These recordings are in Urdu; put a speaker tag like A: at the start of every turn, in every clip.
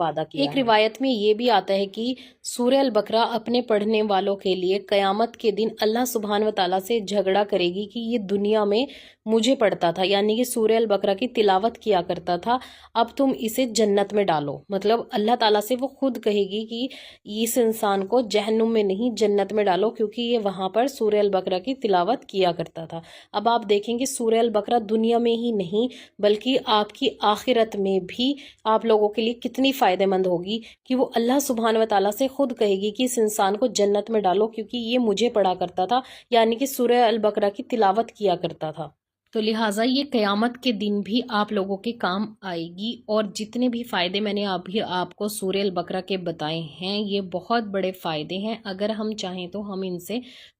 A: وعدہ کیا ہے۔ ایک روایت میں یہ بھی آتا ہے کہ سورہ البقرہ اپنے پڑھنے والوں کے لیے قیامت کے دن اللہ سبحانہ و تعالیٰ سے جھگڑا کرے گی کہ یہ دنیا میں مجھے پڑھتا تھا، یعنی کہ سورہ البقرہ کی تلاوت کیا کرتا تھا، اب تم اسے جنت میں ڈالو۔ مطلب اللہ تعالیٰ سے وہ خود کہے گی کہ اس انسان کو جہنم میں نہیں جنت میں ڈالو، کیونکہ یہ وہاں پر سورہ البقرہ کی تلاوت کیا کرتا تھا۔ اب آپ دیکھیں کہ سورہ البقرہ دنیا میں ہی نہیں بلکہ آپ کی آخرت میں بھی آپ لوگوں کے لیے کتنی فائدہ مند ہوگی کہ وہ اللہ سبحانہ و تعالیٰ سے خود کہے گی کہ اس انسان کو جنت میں ڈالو کیونکہ یہ مجھے پڑھا کرتا تھا، یعنی کہ سورہ البقرہ کی تلاوت کیا کرتا تھا۔ تو لہٰذا یہ قیامت کے دن بھی آپ لوگوں کے کام آئے گی، اور جتنے بھی فائدے میں نے ابھی آپ کو سورہ البقرہ کے بتائے ہیں یہ بہت بڑے فائدے ہیں۔ اگر ہم چاہیں تو ہم ان سے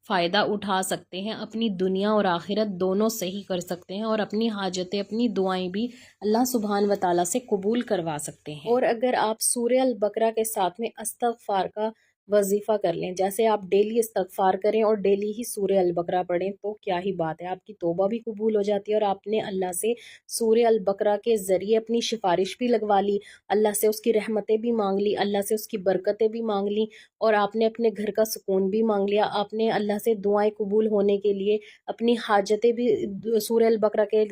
A: فائدہ اٹھا سکتے ہیں، اپنی دنیا اور آخرت دونوں صحیح کر سکتے ہیں، اور اپنی حاجتیں اپنی دعائیں بھی اللہ سبحانہ و تعالیٰ سے قبول کروا سکتے ہیں۔ اور اگر آپ سورہ البقرہ کے ساتھ میں استغفار کا وظیفہ کر لیں، جیسے آپ ڈیلی استغفار کریں اور ڈیلی ہی سورہ البقرہ پڑھیں، تو کیا ہی بات ہے، آپ کی توبہ بھی قبول ہو جاتی ہے، اور آپ نے اللہ سے سورہ البقرہ کے ذریعے اپنی سفارش بھی لگوا لی، اللہ سے اس کی رحمتیں بھی مانگ لی، اللہ سے اس کی برکتیں بھی مانگ لی، اور آپ نے اپنے گھر کا سکون بھی مانگ لیا، آپ نے اللہ سے دعائیں قبول ہونے کے لیے اپنی حاجتیں بھی سورہ البقرہ کے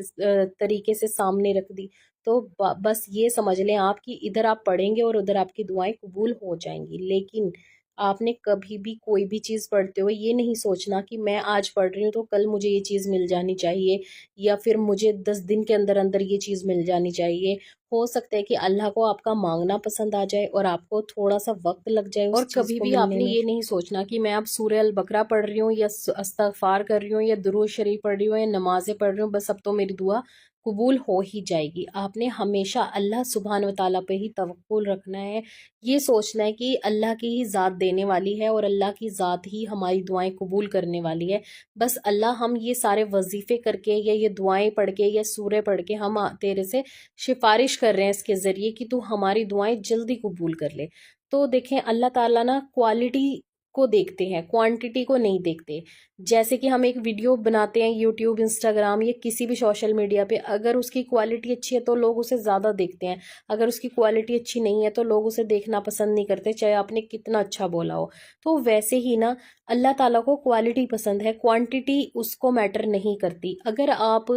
A: طریقے سے سامنے رکھ دی۔ تو بس یہ سمجھ لیں آپ کی ادھر آپ پڑھیں گے اور ادھر آپ کی دعائیں قبول ہو جائیں گی۔ لیکن آپ نے کبھی بھی کوئی بھی چیز پڑھتے ہوئے یہ نہیں سوچنا کہ میں آج پڑھ رہی ہوں تو کل مجھے یہ چیز مل جانی چاہیے، یا پھر مجھے 10 دن کے اندر اندر یہ چیز مل جانی چاہیے۔ ہو سکتا ہے کہ اللہ کو آپ کا مانگنا پسند آ جائے اور آپ کو تھوڑا سا وقت لگ جائے، اور کبھی بھی آپ نے یہ نہیں سوچنا کہ میں اب سورہ البقرہ پڑھ رہی ہوں یا استغفار کر رہی ہوں یا درود شریف پڑھ رہی ہوں یا نمازیں پڑھ رہی ہوں بس اب تو میری دعا قبول ہو ہی جائے گی۔ آپ نے ہمیشہ اللہ سبحانہ و تعالیٰ پہ ہی توکل رکھنا ہے، یہ سوچنا ہے کہ اللہ کی ہی ذات دینے والی ہے اور اللہ کی ذات ہی ہماری دعائیں قبول کرنے والی ہے۔ بس اللہ ہم یہ سارے وظیفے کر کے یا یہ دعائیں پڑھ کے یا سورے پڑھ کے ہم تیرے سے سفارش کر رہے ہیں اس کے ذریعے کہ تو ہماری دعائیں جلدی قبول کر لے۔ تو دیکھیں اللہ تعالیٰ نا کوالٹی کو دیکھتے ہیں، کوانٹٹی کو نہیں دیکھتے۔ جیسے کہ ہم ایک ویڈیو بناتے ہیں یوٹیوب، انسٹاگرام یا کسی بھی سوشل میڈیا پہ، اگر اس کی کوالٹی اچھی ہے تو لوگ اسے زیادہ دیکھتے ہیں، اگر اس کی کوالٹی اچھی نہیں ہے تو لوگ اسے دیکھنا پسند نہیں کرتے، چاہے آپ نے کتنا اچھا بولا ہو۔ تو ویسے ہی نا اللہ تعالیٰ کو کوالٹی پسند ہے، کوانٹٹی اس کو میٹر نہیں کرتی۔ اگر آپ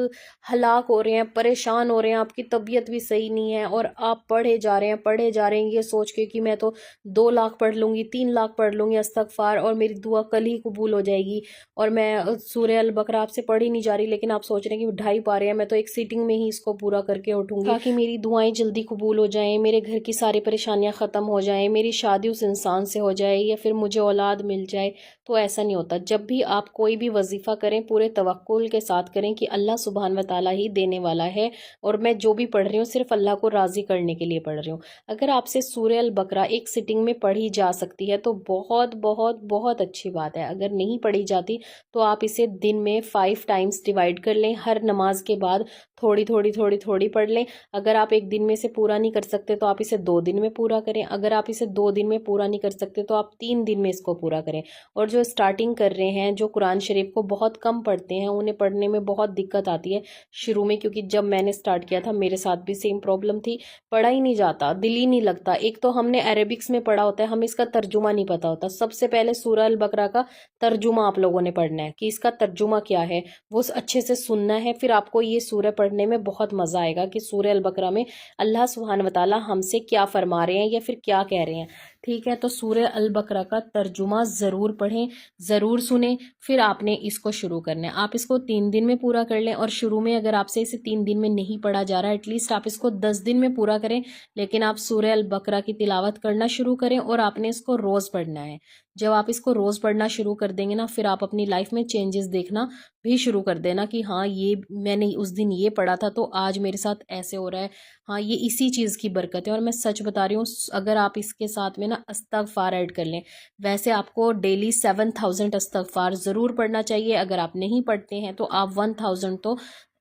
A: ہلاک ہو رہے ہیں، پریشان ہو رہے ہیں، آپ کی طبیعت بھی صحیح نہیں ہے اور آپ پڑھے جا رہے ہیں یہ سوچ کے کہ میں تو 2 لاکھ پڑھ لوں گی، 3 لاکھ پڑھ لوں گی استغفار اور میری دعا کل ہی قبول ہو جائے گی، اور میں سورہ البقرہ آپ سے پڑھی نہیں جا رہی لیکن آپ سوچ رہے ہیں کہ 2.5 پارے ہیں، میں تو ایک سیٹنگ میں ہی اس کو پورا کر کے اٹھوں گی تاکہ میری دعائیں جلدی قبول ہو جائیں، میرے گھر کی ساری پریشانیاں ختم ہو جائیں، میری شادی اس انسان سے ہو جائے یا پھر مجھے اولاد مل جائے۔ تو ایسا نہیں ہوتا۔ جب بھی آپ کوئی بھی وظیفہ کریں پورے توکل کے ساتھ کریں کہ اللہ سبحانہ و تعالیٰ ہی دینے والا ہے، اور میں جو بھی پڑھ رہی ہوں صرف اللہ کو راضی کرنے کے لیے پڑھ رہی ہوں۔ اگر آپ سے سورہ البقرہ ایک سٹنگ میں پڑھی جا سکتی ہے تو بہت بہت بہت اچھی بات ہے۔ اگر نہیں پڑھی جاتی تو آپ اسے دن میں 5 ٹائمز ڈیوائیڈ کر لیں، ہر نماز کے بعد تھوڑی تھوڑی تھوڑی تھوڑی پڑھ لیں۔ اگر آپ ایک دن میں سے پورا نہیں کر سکتے تو آپ اسے 2 دن میں پورا کریں، اگر آپ اسے 2 دن میں پورا نہیں کر سکتے تو آپ 3 دن میں اس کو پورا کریں۔ اور جو اسٹارٹنگ کر رہے ہیں، جو قرآن شریف کو بہت کم پڑھتے ہیں، انہیں پڑھنے میں بہت دقت آتی ہے شروع میں، کیونکہ جب میں نے اسٹارٹ کیا تھا میرے ساتھ بھی سیم پرابلم تھی، پڑھا ہی نہیں جاتا، دل ہی نہیں لگتا۔ ایک تو ہم نے عربکس میں پڑھا ہوتا ہے، ہمیں اس کا ترجمہ نہیں پتا ہوتا۔ سب سے پہلے سورہ البقرہ کا ترجمہ آپ لوگوں نے پڑھنا ہے کہ اس کا ترجمہ کیا ہے، وہ اچھے سے سننا ہے، پھر آپ کو یہ سورہ پڑھنے میں بہت مزہ آئے گا کہ سورہ البقرہ میں اللہ سبحانہ و تعالیٰ ہم سے کیا فرما رہے ہیں یا پھر کیا کہہ رہے ہیں۔ ٹھیک ہے، تو سورہ البقرہ کا ترجمہ ضرور پڑھیں، ضرور سنیں، پھر آپ نے اس کو شروع کرنا ہے۔ آپ اس کو 3 دن میں پورا کر لیں، اور شروع میں اگر آپ سے اسے 3 دن میں نہیں پڑھا جا رہا ہے ایٹ لیسٹ آپ اس کو 10 دن میں پورا کریں، لیکن آپ سورہ البقرہ کی تلاوت کرنا شروع کریں اور آپ نے اس کو روز پڑھنا ہے۔ جب آپ اس کو روز پڑھنا شروع کر دیں گے نا، پھر آپ اپنی لائف میں چینجز دیکھنا بھی شروع کر دینا کہ ہاں یہ میں نے اس دن یہ پڑھا تھا تو آج میرے ساتھ ایسے ہو رہا ہے، ہاں یہ اسی چیز کی برکت ہے۔ اور میں سچ بتا رہی ہوں، اگر آپ اس کے ساتھ میں نا استغفار ایڈ کر لیں، ویسے آپ کو ڈیلی 7000 استغفار ضرور پڑھنا چاہیے، اگر آپ نہیں پڑھتے ہیں تو آپ 1000 تو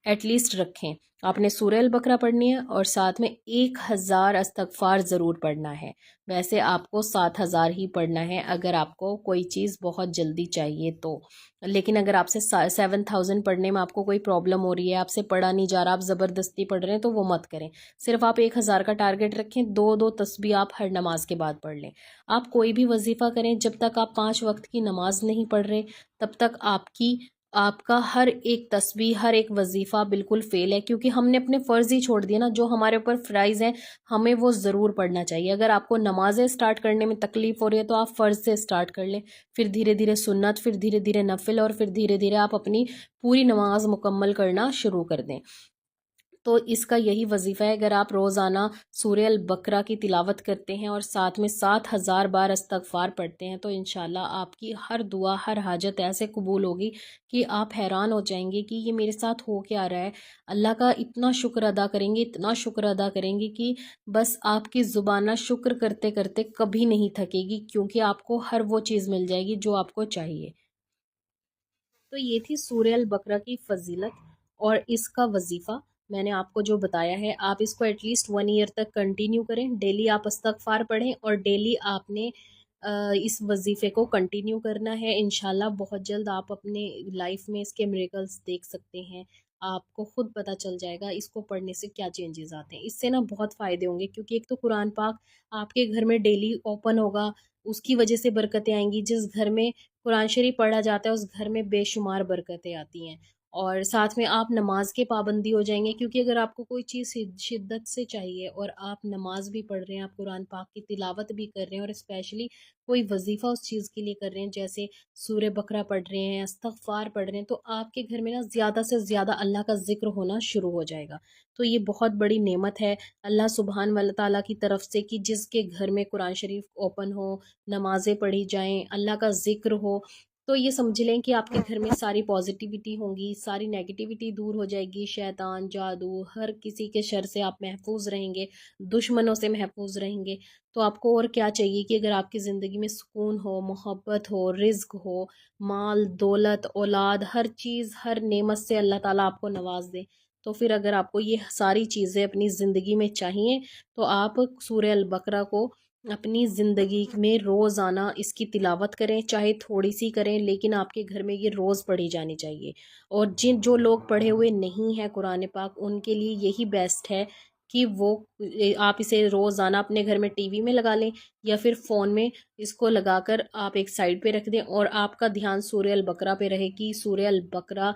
A: ایٹ لیسٹ رکھیں۔ آپ نے سورہ البقرہ پڑھنی ہے اور ساتھ میں 1000 استغفار ضرور پڑھنا ہے۔ ویسے آپ کو 7000 ہی پڑھنا ہے اگر آپ کو کوئی چیز بہت جلدی چاہیے تو، لیکن اگر آپ سے 7000 پڑھنے میں آپ کو کوئی پرابلم ہو رہی ہے، آپ سے پڑھا نہیں جا رہا، آپ زبردستی پڑھ رہے ہیں، تو وہ مت کریں۔ صرف آپ 1000 کا ٹارگٹ رکھیں، 2 تسبیح آپ ہر نماز کے بعد پڑھ لیں۔ آپ کوئی بھی وظیفہ کریں، جب تک آپ 5 وقت کی نماز نہیں پڑھ رہے تب تک آپ کا ہر ایک تسبیح، ہر ایک وظیفہ بالکل فیل ہے، کیونکہ ہم نے اپنے فرض ہی چھوڑ دیے نا۔ جو ہمارے اوپر فرائض ہیں ہمیں وہ ضرور پڑھنا چاہیے۔ اگر آپ کو نمازیں سٹارٹ کرنے میں تکلیف ہو رہی ہے تو آپ فرض سے سٹارٹ کر لیں، پھر دھیرے دھیرے سنت، پھر دھیرے دھیرے نفل، اور پھر دھیرے دھیرے آپ اپنی پوری نماز مکمل کرنا شروع کر دیں۔ تو اس کا یہی وظیفہ ہے، اگر آپ روزانہ سورہ البقرہ کی تلاوت کرتے ہیں اور ساتھ میں 7000 بار استغفار پڑھتے ہیں تو انشاءاللہ آپ کی ہر دعا، ہر حاجت ایسے قبول ہوگی کہ آپ حیران ہو جائیں گے کہ یہ میرے ساتھ ہو کیا رہا ہے۔ اللہ کا اتنا شکر ادا کریں گے، اتنا شکر ادا کریں گے کہ بس آپ کی زبانہ شکر کرتے کرتے کبھی نہیں تھکے گی، کیونکہ آپ کو ہر وہ چیز مل جائے گی جو آپ کو چاہیے۔ تو یہ تھی سورہ البقرہ کی فضیلت اور اس کا وظیفہ میں نے آپ کو جو بتایا ہے۔ آپ اس کو ایٹ لیسٹ 1 ایئر تک کنٹینیو کریں، ڈیلی آپ استغفار پڑھیں اور ڈیلی آپ نے اس وظیفے کو کنٹینیو کرنا ہے۔ انشاءاللہ بہت جلد آپ اپنے لائف میں اس کے میریکلز دیکھ سکتے ہیں، آپ کو خود پتہ چل جائے گا اس کو پڑھنے سے کیا چینجز آتے ہیں۔ اس سے نا بہت فائدے ہوں گے، کیونکہ ایک تو قرآن پاک آپ کے گھر میں ڈیلی اوپن ہوگا، اس کی وجہ سے برکتیں آئیں گی۔ جس گھر میں قرآن شریف پڑھا جاتا ہے اس گھر میں بے شمار برکتیں آتی ہیں، اور ساتھ میں آپ نماز کے پابندی ہو جائیں گے، کیونکہ اگر آپ کو کوئی چیز شدت سے چاہیے اور آپ نماز بھی پڑھ رہے ہیں، آپ قرآن پاک کی تلاوت بھی کر رہے ہیں، اور اسپیشلی کوئی وظیفہ اس چیز کے لیے کر رہے ہیں، جیسے سورہ بقرہ پڑھ رہے ہیں، استغفار پڑھ رہے ہیں، تو آپ کے گھر میں نا زیادہ سے زیادہ اللہ کا ذکر ہونا شروع ہو جائے گا۔ تو یہ بہت بڑی نعمت ہے اللہ سبحان و تعالیٰ کی طرف سے کہ جس کے گھر میں قرآن شریف اوپن ہو، نمازیں پڑھی جائیں، اللہ کا ذکر ہو، تو یہ سمجھ لیں کہ آپ کے گھر میں ساری پازیٹیوٹی ہوں گی، ساری نیگیٹیوٹی دور ہو جائے گی، شیطان، جادو، ہر کسی کے شر سے آپ محفوظ رہیں گے، دشمنوں سے محفوظ رہیں گے۔ تو آپ کو اور کیا چاہیے کہ اگر آپ کی زندگی میں سکون ہو، محبت ہو، رزق ہو، مال، دولت، اولاد، ہر چیز، ہر نعمت سے اللہ تعالیٰ آپ کو نواز دے، تو پھر اگر آپ کو یہ ساری چیزیں اپنی زندگی میں چاہیے تو آپ سورہ البقرہ کو اپنی زندگی میں روزانہ اس کی تلاوت کریں، چاہے تھوڑی سی کریں، لیکن آپ کے گھر میں یہ روز پڑھی جانی چاہیے۔ اور جو لوگ پڑھے ہوئے نہیں ہیں قرآن پاک، ان کے لیے یہی بیسٹ ہے کہ وہ آپ اسے روزانہ اپنے گھر میں ٹی وی میں لگا لیں، یا پھر فون میں اس کو لگا کر آپ ایک سائڈ پہ رکھ دیں، اور آپ کا دھیان سورہ البقرہ پہ رہے کہ سورہ البقرہ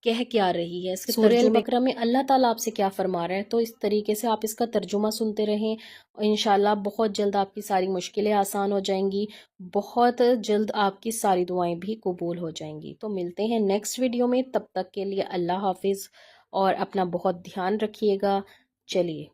A: کہہ کیا رہی ہے، سورہ البقرہ میں اللہ تعالیٰ آپ سے کیا فرما رہا ہے۔ تو اس طریقے سے آپ اس کا ترجمہ سنتے رہیں، انشاءاللہ بہت جلد آپ کی ساری مشکلیں آسان ہو جائیں گی، بہت جلد آپ کی ساری دعائیں بھی قبول ہو جائیں گی۔ تو ملتے ہیں نیکسٹ ویڈیو میں، تب تک کے لیے اللہ حافظ، اور اپنا بہت دھیان رکھیے گا۔ چلیے۔